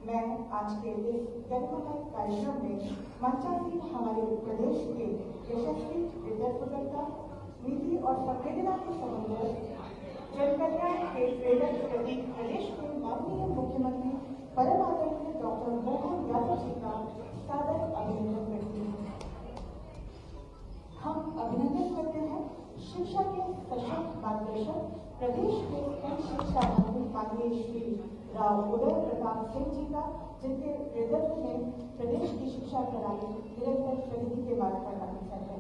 मैं आज के इस गरिमामय कार्यक्रम में मंचासीन हमारे प्रदेश के यशस्वी विद्यार्थी नीति और संवेदना के समन्वय जनकल्याण के प्रेरक प्रतीक प्रदेश के माननीय मुख्यमंत्री परम आदरणीय डॉक्टर मोहन यादव जी का सादर अभिनंदन करती हूँ। हम अभिनंदन करते हैं शिक्षा के सशक्त मार्गदर्शक प्रदेश के शिक्षा मंत्री माननीय श्री राव उदय प्रताप सिंह जी का, जिनके नेतृत्व में प्रदेश की शिक्षा प्रणाली निरंतर प्रगति के मार्ग पर अग्रसर है।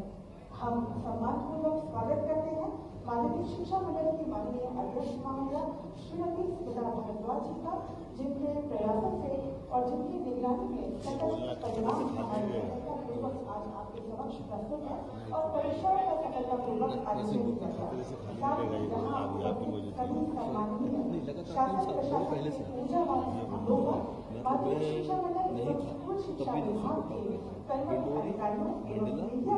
हम सम्मानपूर्वक स्वागत करते हैं माध्यमिक शिक्षा मंडल की माननीय अध्यक्ष महोदया श्रीमती सुधा भारद्वाज जी का, जिनके प्रयासों से और जिनकी निगरानी में सकल परिणाम हमारे सफलतापूर्वक आज आपके समक्ष प्रस्तुत है और परीक्षाओं का सफलतापूर्वक आयोजन किया गया। सभी सम्माननीय शासन प्रशासन के ऊर्जावान लोगों, माध्यमिक शिक्षा मंडल एवं स्कूल शिक्षा विभाग के कर्मचारी अधिकारियों एवं मीडिया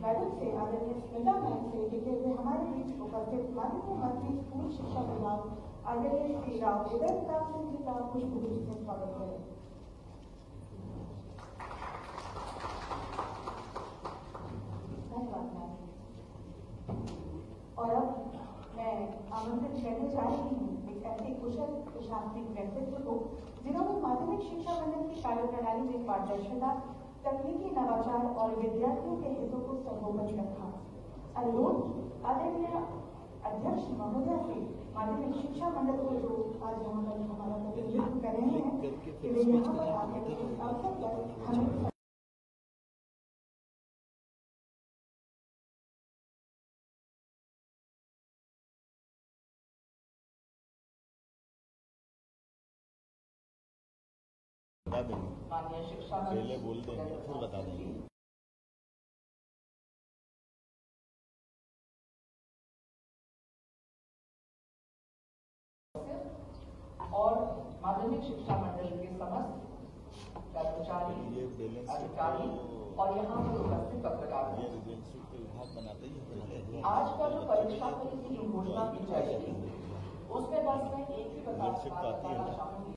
मैडम से आदरणीय स्मिता मैम से लिखे हुए हमारे बीच उपस्थित माननीय मंत्री स्कूल शिक्षा विभाग आदरणीय श्री राव उदय प्रताप सिंह जी का पुष्पगुच्छ से स्वागत करें। धन्यवाद मैम। और अब मैं आमंत्रित करने जा रही हूँ एक ऐसे कुशल प्रशासनिक व्यक्तित्व को जिन्होंने माध्यमिक शिक्षा मंडल की कार्यप्रणाली में पारदर्शिता, तकनीकी नवाचार और विद्यार्थियों के हितों को सर्वोपरि रखा। अनुरोध आदरणीय अध्यक्ष महोदया से माध्यमिक शिक्षा मंडल को जो आज यहाँ पर हमारा प्रतिनिधित्व कर रहे हैं कि वे यहाँ पर आकर इस अवसर पर हमें माननीय शिक्षा पहले बोल देंगे फिर बता देंगे। और माध्यमिक शिक्षा मंडल के समस्त कर्मचारी, अधिकारी और यहाँ पर उपस्थित पत्रकार, आज का जो परीक्षा फल की जो घोषणा की जाएगी उसमें बस मैं एक ही बताना चाहूंगी।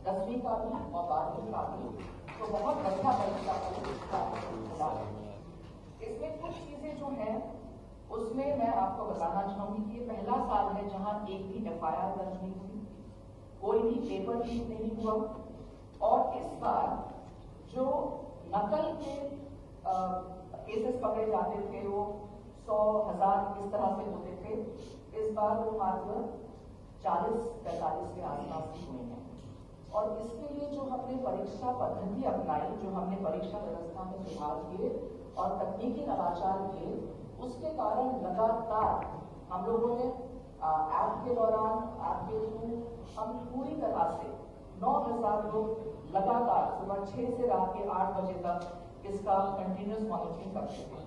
10वीं का भी और 12वीं का भी तो बहुत बढ़िया परीक्षा मिला है। इसमें कुछ चीजें जो हैं उसमें मैं आपको बताना चाहूंगी कि ये पहला साल है जहां एक भी FIR दर्ज नहीं हुई, कोई भी पेपर लीक नहीं हुआ और इस बार जो नकल के केसेस पकड़े जाते थे वो 100,000 इस तरह से होते थे, इस बार वो मात्र 40-45 के आसपास ही हुए हैं। और इसके लिए जो हमने परीक्षा पद्धति अपनाई, जो हमने परीक्षा व्यवस्था में सुधार किए और तकनीकी नवाचार किए, उसके कारण लगातार हम लोगों ने ऐप के दौरान, ऐप के थ्रू हम पूरी तरह से 9,000 लोग लगातार सुबह 6 से रात के 8 बजे तक इसका कंटिन्यूस मॉनिटरिंग करते थे।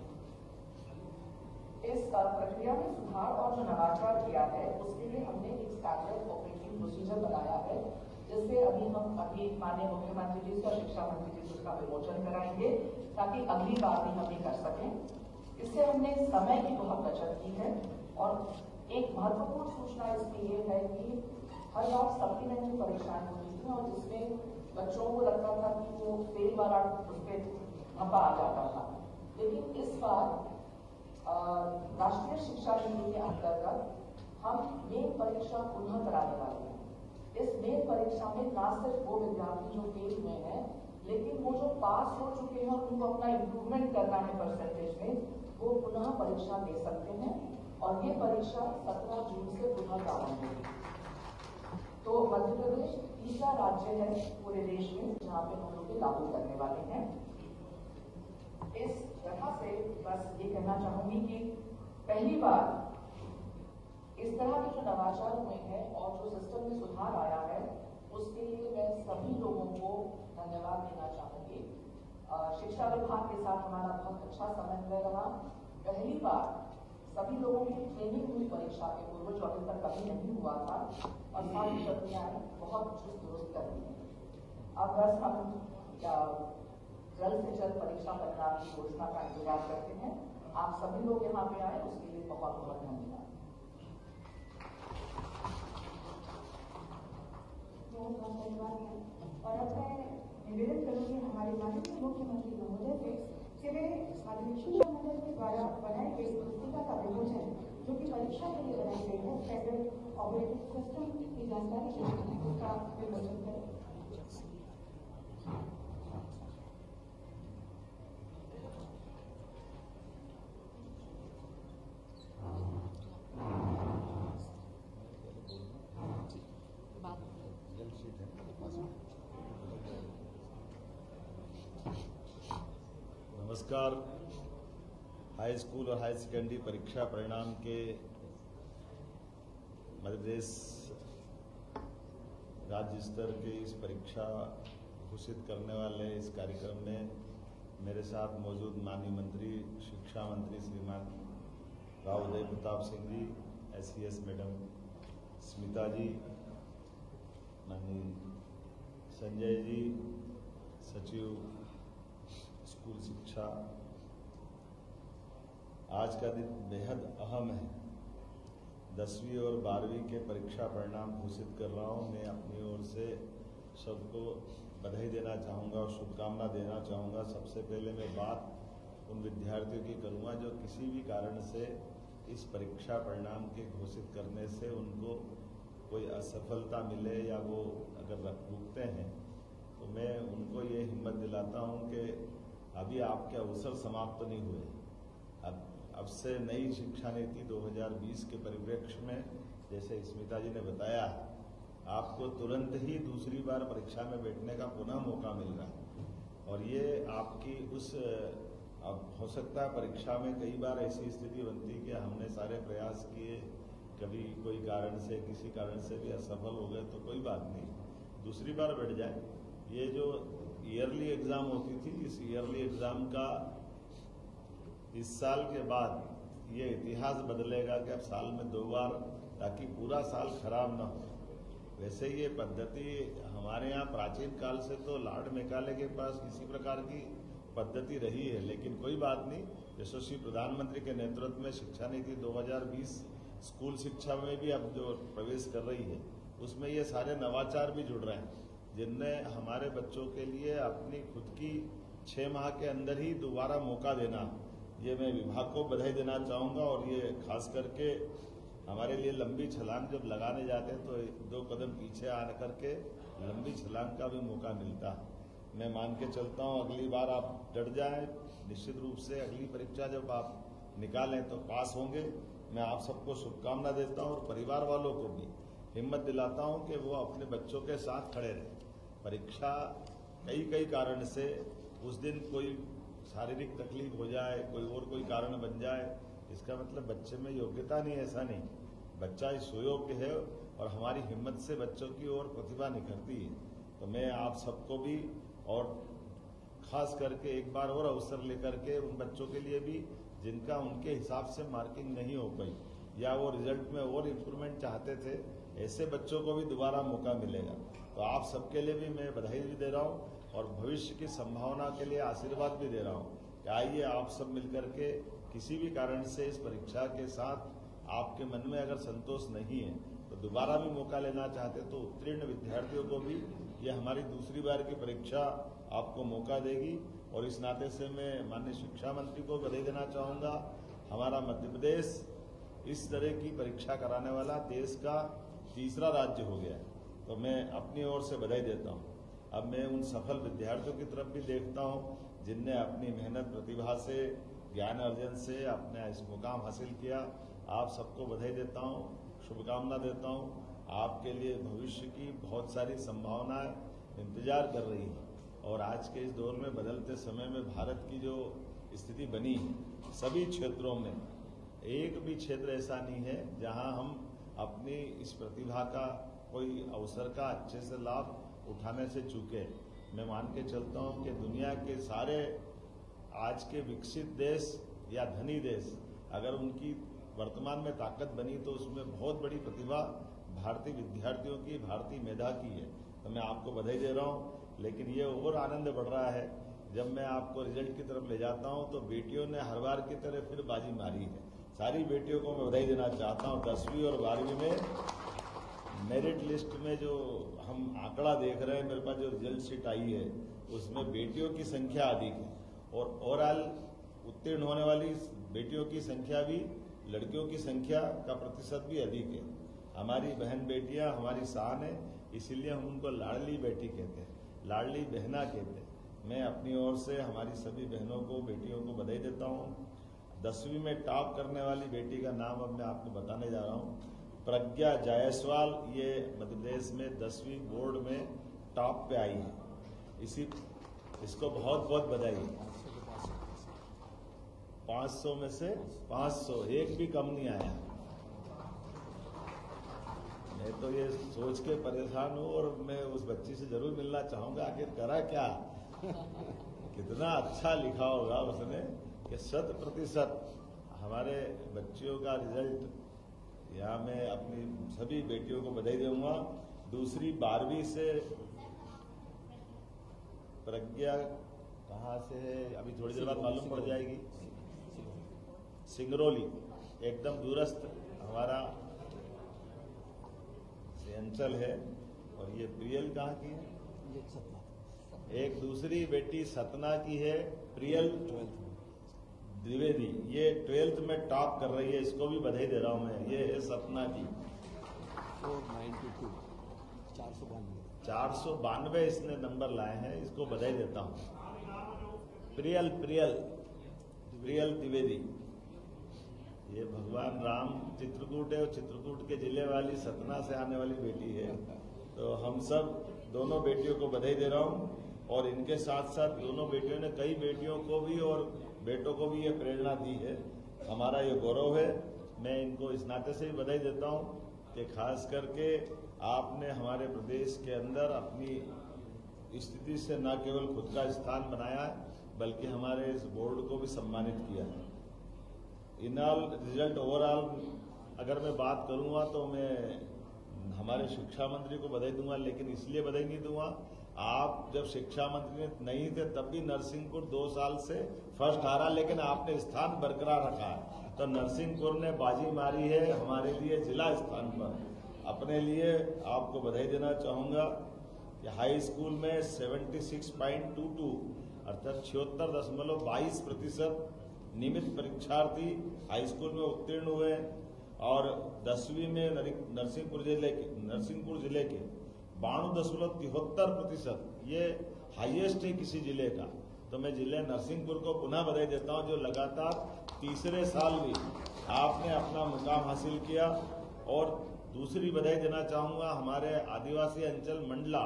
इस प्रक्रिया में सुधार और जो नवाचार किया है उसके लिए हमने एक स्टैंडर्ड ऑपरेटिंग प्रोसीजर बनाया है, जिससे अभी माननीय मुख्यमंत्री जी और शिक्षा मंत्री जी उसका विमोचन कराएंगे ताकि अगली बार भी हम ये कर सकें। इससे हमने समय की बहुत बचत की है और एक महत्वपूर्ण सूचना इसकी ये है कि हर बार सप्लीमेंट्री परीक्षाएं होती थी और जिसमें बच्चों को लगता था कि वो फेल वाला उस पर धब्बा आ जाता था, लेकिन इस बार राष्ट्रीय शिक्षा नीति के अंतर्गत हम मेन परीक्षा पुनः कराने वाले हैं। इस मेन परीक्षा में न सिर्फ वो विद्यार्थी जो फेल हुए हैं, लेकिन वो जो पास हो चुके हैं और उनको अपना इम्प्रूवमेंट करना है परसेंटेज में, वो पुनः परीक्षा दे सकते हैं और ये परीक्षा 17 जून से पुनः प्रारंभ होगी। तो मध्य प्रदेश तीसरा राज्य है पूरे देश में जहां पे हम लोग लागू करने वाले हैं। इस तरह से बस ये कहना चाहूंगी कि पहली बार इस तरह के जो नवाचार हुए हैं और जो सिस्टम में सुधार आया है उसके लिए मैं सभी लोगों को धन्यवाद देना चाहूंगी। शिक्षा विभाग के साथ हमारा बहुत अच्छा समन्वय रहा। पहली बार सभी लोगों की ट्रेनिंग हुई परीक्षा के पूर्व, जो अभी तक कभी नहीं हुआ था, और सारी प्रक्रियाएं बहुत चुस्त दुरुस्त कर दी हैं। अब बस हम जल्द से जल्द परीक्षा परिणाम की घोषणा का इंतजार करते हैं। आप सभी लोग यहाँ पे आए उसके लिए बहुत बहुत धन्यवाद। बहुत बहुत धन्यवाद है। और अब मैं निवेदन करूंगी हमारे माननीय मुख्यमंत्री महोदय से कि वे माध्यमिक शिक्षा मंडल के द्वारा बनाई गई पुस्तिका का विमोचन, जो कि परीक्षा के लिए बनाई गई है, स्टैंडर्ड ऑपरेटिंग सिस्टम की जानकारी चाहते हैं, उसका विमोचन करें। नमस्कार। हाई स्कूल और हाई सेकेंडरी परीक्षा परिणाम के मध्य प्रदेश राज्य स्तर के इस परीक्षा घोषित करने वाले इस कार्यक्रम में मेरे साथ मौजूद माननीय मंत्री शिक्षा मंत्री श्रीमान राव उदय प्रताप सिंह जी, SES मैडम स्मिता जी, माननीय संजय जी, सचिव स्कूल शिक्षा। आज का दिन बेहद अहम है। 10वीं और 12वीं के परीक्षा परिणाम घोषित कर रहा हूं। मैं अपनी ओर से सबको बधाई देना चाहूँगा और शुभकामना देना चाहूँगा। सबसे पहले मैं बात उन विद्यार्थियों की करूँगा जो किसी भी कारण से इस परीक्षा परिणाम के घोषित करने से उनको कोई असफलता मिले या वो अगर रुकते हैं, तो मैं उनको ये हिम्मत दिलाता हूँ कि अभी आपके अवसर समाप्त नहीं हुए। अब से नई शिक्षा नीति 2020 के परिप्रेक्ष्य में, जैसे स्मिता जी ने बताया, आपको तुरंत ही दूसरी बार परीक्षा में बैठने का पुनः मौका मिल रहा है। और ये आपकी अब हो सकता है परीक्षा में कई बार ऐसी स्थिति बनती कि हमने सारे प्रयास किए, कभी कोई कारण से किसी कारण से भी असफल हो गए, तो कोई बात नहीं, दूसरी बार बैठ जाए। ये जो ईयरली एग्जाम होती थी, इस ईयरली एग्जाम का इस साल के बाद ये इतिहास बदलेगा कि अब साल में 2 बार, ताकि पूरा साल खराब ना हो। वैसे ये पद्धति हमारे यहाँ प्राचीन काल से तो लॉर्ड मैकाले के पास इसी प्रकार की पद्धति रही है, लेकिन कोई बात नहीं। यशस्वी प्रधानमंत्री के नेतृत्व में शिक्षा नीति 2020 स्कूल शिक्षा में भी अब जो प्रवेश कर रही है, उसमें ये सारे नवाचार भी जुड़ रहे हैं, जिनने हमारे बच्चों के लिए अपनी खुद की 6 माह के अंदर ही दोबारा मौका देना, ये मैं विभाग को बधाई देना चाहूँगा। और ये खास करके हमारे लिए लंबी छलांग जब लगाने जाते हैं तो 2 कदम पीछे आ करके लंबी छलांग का भी मौका मिलता है। मैं मान के चलता हूँ अगली बार आप डट जाएं, निश्चित रूप से अगली परीक्षा जब आप निकालें तो पास होंगे। मैं आप सबको शुभकामना देता हूँ और परिवार वालों को भी हिम्मत दिलाता हूँ कि वो अपने बच्चों के साथ खड़े रहें। परीक्षा कई कारण से उस दिन कोई शारीरिक तकलीफ हो जाए, कोई कारण बन जाए, इसका मतलब बच्चे में योग्यता नहीं, ऐसा नहीं। बच्चा इस सुयोग्य है और हमारी हिम्मत से बच्चों की ओर प्रतिभा निखरती है। तो मैं आप सबको भी और खास करके एक बार और अवसर लेकर के उन बच्चों के लिए भी जिनका उनके हिसाब से मार्किंग नहीं हो पाई या वो रिजल्ट में और इम्प्रूवमेंट चाहते थे, ऐसे बच्चों को भी दोबारा मौका मिलेगा। तो आप सबके लिए भी मैं बधाई भी दे रहा हूँ और भविष्य की संभावना के लिए आशीर्वाद भी दे रहा हूँ कि आइए आप सब मिलकर के किसी भी कारण से इस परीक्षा के साथ आपके मन में अगर संतोष नहीं है तो दोबारा भी मौका लेना चाहते तो उत्तीर्ण विद्यार्थियों को भी ये हमारी दूसरी बार की परीक्षा आपको मौका देगी। और इस नाते से मैं माननीय शिक्षा मंत्री को बधाई देना चाहूँगा। हमारा मध्य प्रदेश इस तरह की परीक्षा कराने वाला देश का तीसरा राज्य हो गया है, तो मैं अपनी ओर से बधाई देता हूँ। अब मैं उन सफल विद्यार्थियों की तरफ भी देखता हूँ जिनने अपनी मेहनत प्रतिभा से, ज्ञान अर्जन से अपना इस मुकाम हासिल किया। आप सबको बधाई देता हूँ, शुभकामना देता हूँ। आपके लिए भविष्य की बहुत सारी संभावनाएं इंतजार कर रही हैं और आज के इस दौर में बदलते समय में भारत की जो स्थिति बनी है, सभी क्षेत्रों में एक भी क्षेत्र ऐसा नहीं है जहां हम अपनी इस प्रतिभा का कोई अवसर का अच्छे से लाभ उठाने से चूके। मैं मान के चलता हूं कि दुनिया के सारे आज के विकसित देश या धनी देश अगर उनकी वर्तमान में ताकत बनी तो उसमें बहुत बड़ी प्रतिभा भारतीय विद्यार्थियों की, भारतीय मेधा की है। तो मैं आपको बधाई दे रहा हूं। लेकिन ये और आनंद बढ़ रहा है जब मैं आपको रिजल्ट की तरफ ले जाता हूं तो बेटियों ने हर बार की तरह फिर बाजी मारी है। सारी बेटियों को मैं बधाई देना चाहता हूं। 10वीं और 12वीं में मेरिट लिस्ट में जो हम आंकड़ा देख रहे हैं, मेरे पास जो रिजल्ट शीट आई है उसमें बेटियों की संख्या अधिक है और ओवरऑल उत्तीर्ण होने वाली बेटियों की संख्या भी, लड़कियों की संख्या का प्रतिशत भी अधिक है। हमारी बहन बेटियां हमारी शान है, इसीलिए हम उनको लाडली बेटी कहते हैं, लाडली बहना कहते हैं। मैं अपनी ओर से हमारी सभी बहनों को, बेटियों को बधाई देता हूँ। 10वीं में टॉप करने वाली बेटी का नाम अब मैं आपको बताने जा रहा हूँ, प्रज्ञा जायसवाल। ये मध्य प्रदेश में 10वीं बोर्ड में टॉप पे आई है। इसको बहुत बहुत बधाई। 500 में से 500, एक भी कम नहीं आया। मैं तो ये सोच के परेशान हूँ और मैं उस बच्ची से जरूर मिलना चाहूंगा, आखिर करा क्या, कितना अच्छा लिखा होगा उसने कि 100% हमारे बच्चियों का रिजल्ट। यहाँ मैं अपनी सभी बेटियों को बधाई दूंगा। दूसरी 12वीं से प्रज्ञा कहाँ से है अभी थोड़ी देर बाद मालूम पड़ जाएगी। सिंगरौली, एकदम दूरस्थ हमारा अंचल है। और ये प्रियल कहाँ की है? एक दूसरी बेटी सतना की है, प्रियल द्विवेदी। ये 12th में टॉप कर रही है, इसको भी बधाई दे रहा हूं मैं। ये है सतना की 492 इसने नंबर लाए हैं, इसको बधाई देता हूं। प्रियल द्विवेदी। ये भगवान राम चित्रकूट है और चित्रकूट के जिले वाली सतना से आने वाली बेटी है। तो हम सब दोनों बेटियों को बधाई दे रहा हूं और इनके साथ साथ दोनों बेटियों ने कई बेटियों को भी और बेटों को भी ये प्रेरणा दी है। हमारा ये गौरव है। मैं इनको इस नाते से भी बधाई देता हूं कि खास करके आपने हमारे प्रदेश के अंदर अपनी स्थिति से न केवल खुद का स्थान बनाया है बल्कि हमारे इस बोर्ड को भी सम्मानित किया है। इनाल रिजल्ट ओवरऑल अगर मैं बात करूंगा तो मैं हमारे शिक्षा मंत्री को बधाई दूंगा, लेकिन इसलिए बधाई नहीं दूंगा, आप जब शिक्षा मंत्री नहीं थे तब भी नरसिंहपुर 2 साल से फर्स्ट आ रहा, लेकिन आपने स्थान बरकरार रखा है। तो नरसिंहपुर ने बाजी मारी है हमारे लिए जिला स्थान पर। अपने लिए आपको बधाई देना चाहूंगा कि हाई स्कूल में 76.22 अर्थात 76.22% नियमित परीक्षार्थी हाई स्कूल में उत्तीर्ण हुए और 10वीं में नरसिंहपुर जिले के 92.73%, ये हाईएस्ट है किसी जिले का। तो मैं जिले नरसिंहपुर को पुनः बधाई देता हूं जो लगातार तीसरे साल भी आपने अपना मुकाम हासिल किया। और दूसरी बधाई देना चाहूंगा हमारे आदिवासी अंचल मंडला,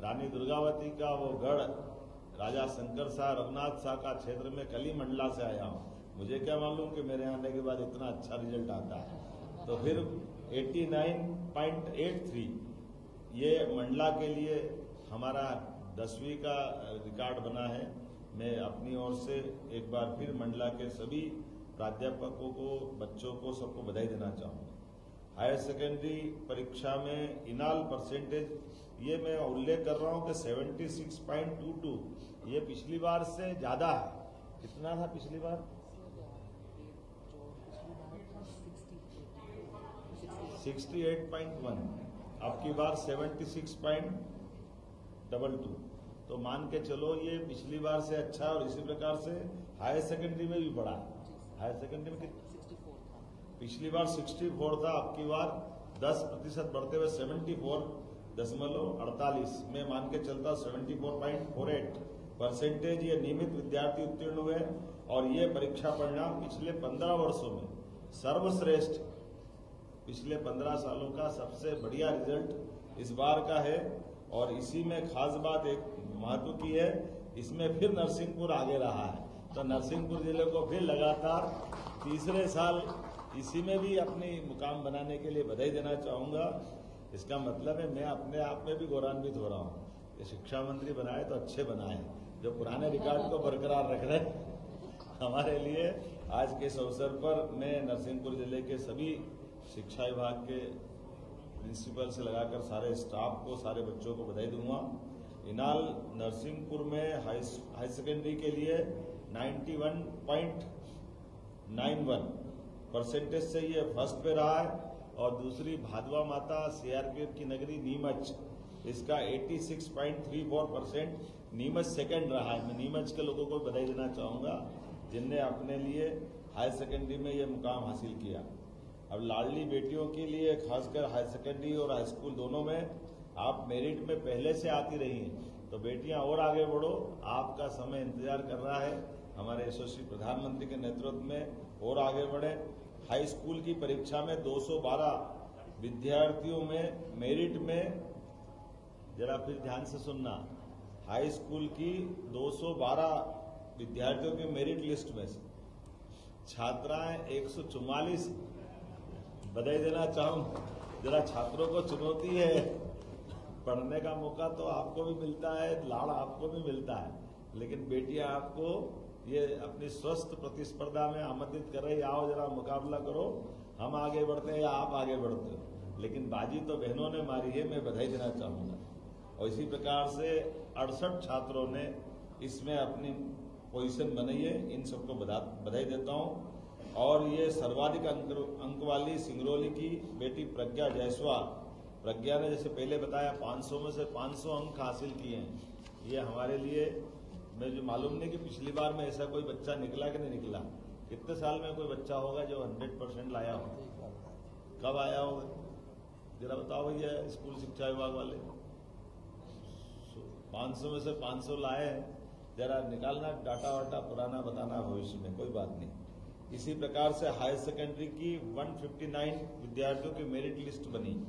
रानी दुर्गावती का वो गढ़, राजा शंकर शाह, रघुनाथ शाह का क्षेत्र में कली मंडला से आया हूं। मुझे क्या मालूम कि मेरे आने के बाद इतना अच्छा रिजल्ट आता है। तो फिर 89.83 ये मंडला के लिए हमारा 10वीं का रिकॉर्ड बना है। मैं अपनी ओर से एक बार फिर मंडला के सभी प्राध्यापकों को, बच्चों को, सबको बधाई देना चाहूंगा। हायर सेकेंडरी परीक्षा में इनाल परसेंटेज ये मैं उल्लेख कर रहा हूं कि 76.22, ये पिछली बार से ज्यादा है। कितना था पिछली बार? 68.1, अब की बार 76.22। तो मान के चलो ये पिछली बार से अच्छा है। और इसी प्रकार से हायर सेकेंडरी में भी बढ़ा। हायर सेकेंडरी में पिछली बार 64 था, अब की बार 10% बढ़ते हुए 74.48 में मान के चलता 74.48% ये नियमित विद्यार्थी उत्तीर्ण हुए। और ये परीक्षा परिणाम पिछले 15 वर्षों में सर्वश्रेष्ठ पिछले 15 सालों का सबसे बढ़िया रिजल्ट इस बार का है। और इसी में खास बात एक महत्व की है, इसमें फिर नरसिंहपुर आगे रहा है। तो नरसिंहपुर जिले को फिर लगातार तीसरे साल इसी में भी अपनी मुकाम बनाने के लिए बधाई देना चाहूंगा। इसका मतलब है मैं अपने आप में भी गौरवान्वित हो रहा हूँ कि शिक्षा मंत्री बनाए तो अच्छे बनाए, जो पुराने रिकॉर्ड को बरकरार रख रहे हमारे लिए। आज के इस अवसर पर मैं नरसिंहपुर जिले के सभी शिक्षा विभाग के प्रिंसिपल से लगाकर सारे स्टाफ को, सारे बच्चों को बधाई दूंगा। इनाल नरसिंहपुर में हाई सेकेंडरी के लिए 91.91% से ये फर्स्ट पे रहा है। और दूसरी भादवा माता सीआरपीएफ की नगरी नीमच, इसका 86.34%, नीमच सेकंड रहा है। मैं नीमच के लोगों को बधाई देना चाहूंगा जिनने अपने लिए हाई सेकेंडरी में ये मुकाम हासिल किया। अब लाडली बेटियों के लिए खासकर हाई सेकेंडरी और हाई स्कूल दोनों में आप मेरिट में पहले से आती रही हैं, तो बेटियां और आगे बढ़ो, आपका समय इंतजार कर रहा है। हमारे यशस्वी प्रधानमंत्री के नेतृत्व में और आगे बढ़े। हाई स्कूल की परीक्षा में 212 विद्यार्थियों में मेरिट में, जरा फिर ध्यान से सुनना, हाई स्कूल की 212 विद्यार्थियों के मेरिट लिस्ट में से छात्राएं 144, बधाई देना चाहूं। जरा छात्रों को चुनौती है, पढ़ने का मौका तो आपको भी मिलता है, लाड़ आपको भी मिलता है, लेकिन बेटियां आपको ये अपनी स्वस्थ प्रतिस्पर्धा में आमंत्रित कर रही, आओ जरा मुकाबला करो, हम आगे बढ़ते हैं या आप आगे बढ़ते हो। लेकिन बाजी तो बहनों ने मारी है, मैं बधाई देना चाहूंगा। और इसी प्रकार से 68 छात्रों ने इसमें अपनी पोजीशन बनाई है, इन सबको बधाई देता हूं। और ये सर्वाधिक अंक वाली सिंगरौली की बेटी प्रज्ञा जायसवाल, प्रज्ञा ने जैसे पहले बताया 500 में से 500 अंक हासिल किए हैं। ये हमारे लिए, मैं जो मालूम नहीं कि पिछली बार में ऐसा कोई बच्चा निकला कि नहीं निकला। कितने साल में कोई बच्चा होगा जो 100% लाया हो? कब आया होगा जरा बताओ भैया, स्कूल शिक्षा विभाग वाले। 500 में से 500 लाए हैं, जरा निकालना डाटा वाटा पुराना, बताना भविष्य में, कोई बात नहीं। इसी प्रकार से हायर सेकेंडरी की 159 विद्यार्थियों की मेरिट लिस्ट बनी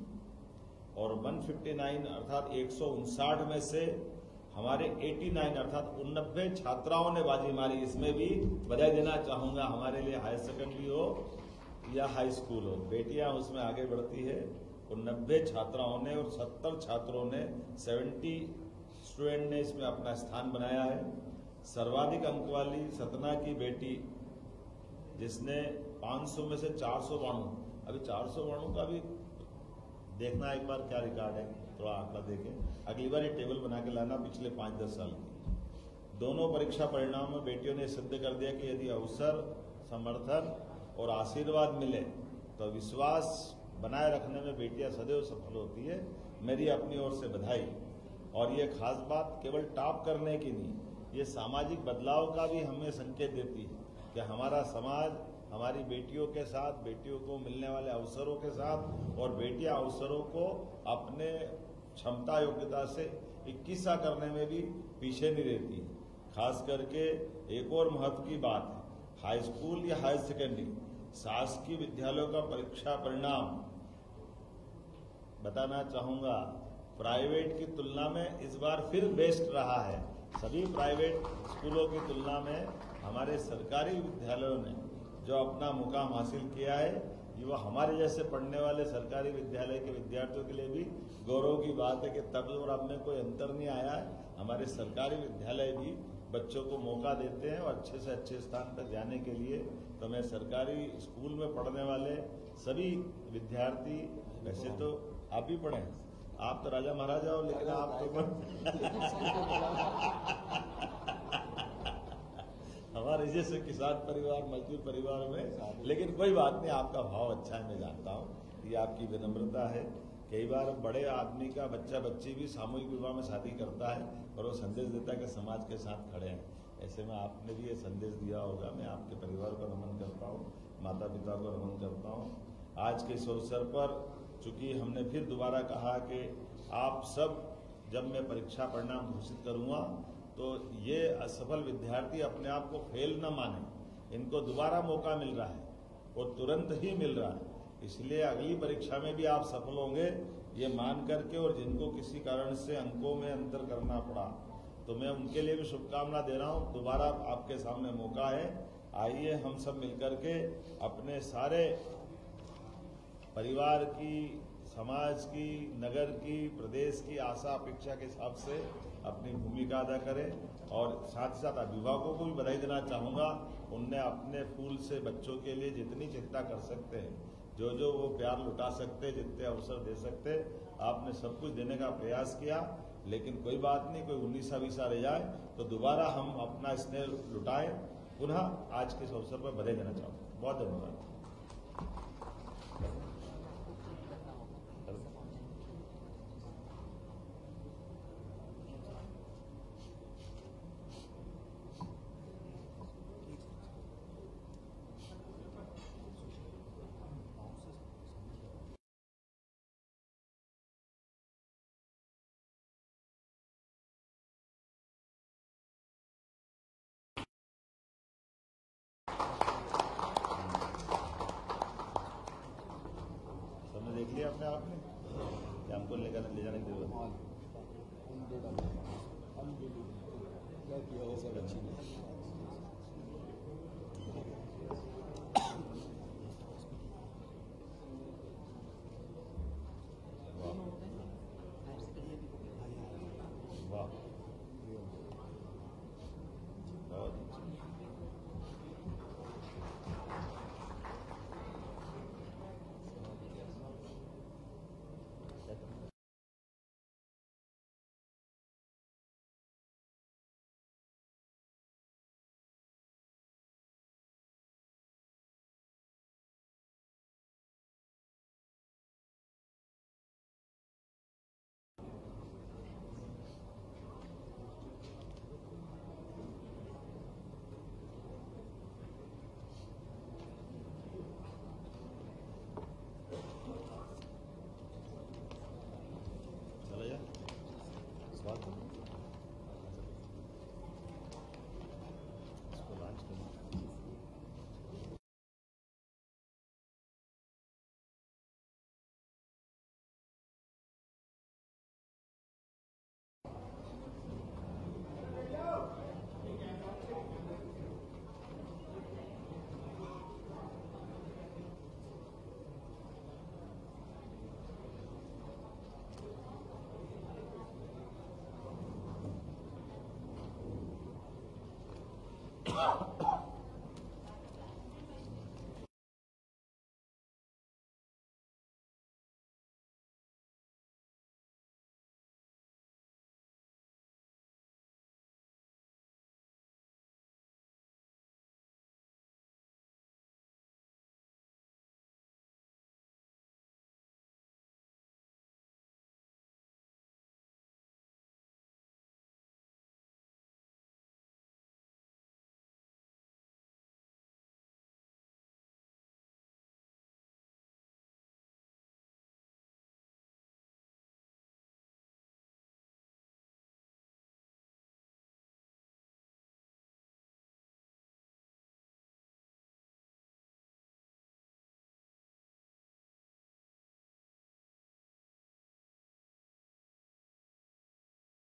और 159 अर्थात 159 में से हमारे 89 अर्थात 89 छात्राओं ने बाजी मारी। इसमें भी बधाई देना चाहूंगा। हमारे लिए हायर सेकेंडरी हो या हाई स्कूल हो, बेटियां उसमें आगे बढ़ती है। 89 छात्राओं ने और 70 छात्रों ने, 70 स्टूडेंट ने इसमें अपना स्थान बनाया है। सर्वाधिक अंक वाली सतना की बेटी जिसने 500 में से 492, अभी 492 का भी देखना एक बार क्या रिकॉर्ड है, थोड़ा आंकड़ा देखें। अगली बार ये टेबल बना के लाना पिछले 5-10 साल की। दोनों परीक्षा परिणाम में बेटियों ने सिद्ध कर दिया कि यदि अवसर, समर्थन और आशीर्वाद मिले तो विश्वास बनाए रखने में बेटियां सदैव सफल होती है। मेरी अपनी ओर से बधाई। और ये खास बात केवल टॉप करने की नहीं, ये सामाजिक बदलाव का भी हमें संकेत देती है कि हमारा समाज हमारी बेटियों के साथ, बेटियों को मिलने वाले अवसरों के साथ, और बेटियां अवसरों को अपने क्षमता योग्यता से 21 करने में भी पीछे नहीं रहती। खास करके एक और महत्व की बात है, हाई स्कूल या हायर सेकेंडरी शासकीय विद्यालयों का परीक्षा परिणाम बताना चाहूंगा, प्राइवेट की तुलना में इस बार फिर बेस्ट रहा है। सभी प्राइवेट स्कूलों की तुलना में हमारे सरकारी विद्यालयों ने जो अपना मुकाम हासिल किया है, ये वो हमारे जैसे पढ़ने वाले सरकारी विद्यालय के विद्यार्थियों के लिए भी गौरव की बात है कि तब और अब में कोई अंतर नहीं आया है। हमारे सरकारी विद्यालय भी बच्चों को मौका देते हैं और अच्छे से अच्छे स्थान पर जाने के लिए। तो मैं सरकारी स्कूल में पढ़ने वाले सभी विद्यार्थी, वैसे तो आप भी पढ़ें, आप तो राजा महाराजा हो, लेकिन आप तो हमारे जैसे किसान परिवार, मजदूर परिवार में, लेकिन कोई बात नहीं, आपका भाव अच्छा है, मैं जानता हूँ, ये आपकी विनम्रता है। कई बार बड़े आदमी का बच्चा बच्ची भी सामूहिक विवाह में शादी करता है और वो संदेश देता है कि समाज के साथ खड़े हैं। ऐसे में आपने भी ये संदेश दिया होगा। मैं आपके परिवार को नमन करता हूँ, माता पिता को नमन करता हूँ। आज के इस अवसर पर चूंकि हमने फिर दोबारा कहा कि आप सब, जब मैं परीक्षा परिणाम घोषित करूंगा तो ये असफल विद्यार्थी अपने आप को फेल न माने, इनको दोबारा मौका मिल रहा है। वो तुरंत ही मिल रहा है। इसलिए अगली परीक्षा में भी आप सफल होंगे ये मान करके, और जिनको किसी कारण से अंकों में अंतर करना पड़ा तो मैं उनके लिए भी शुभकामना दे रहा हूं। दोबारा आपके सामने मौका है, आइए हम सब मिलकर के अपने सारे परिवार की, समाज की, नगर की, प्रदेश की आशा अपेक्षा के हिसाब से अपनी भूमिका अदा करें। और साथ ही साथ अभिभावकों को भी बधाई देना चाहूँगा, उनने अपने फूल से बच्चों के लिए जितनी चिंता कर सकते हैं, जो जो वो प्यार लुटा सकते, जितने अवसर दे सकते, आपने सब कुछ देने का प्रयास किया। लेकिन कोई बात नहीं, कोई 19-20 रह जाए तो दोबारा हम अपना स्नेह लुटाएं। पुनः आज के इस अवसर पर बधाई देना चाहूँगा। बहुत धन्यवाद। सबने देख लिया अपने आप में कि हमको ले जाने की जरूरत क्या किया वो सब अच्छी नहीं।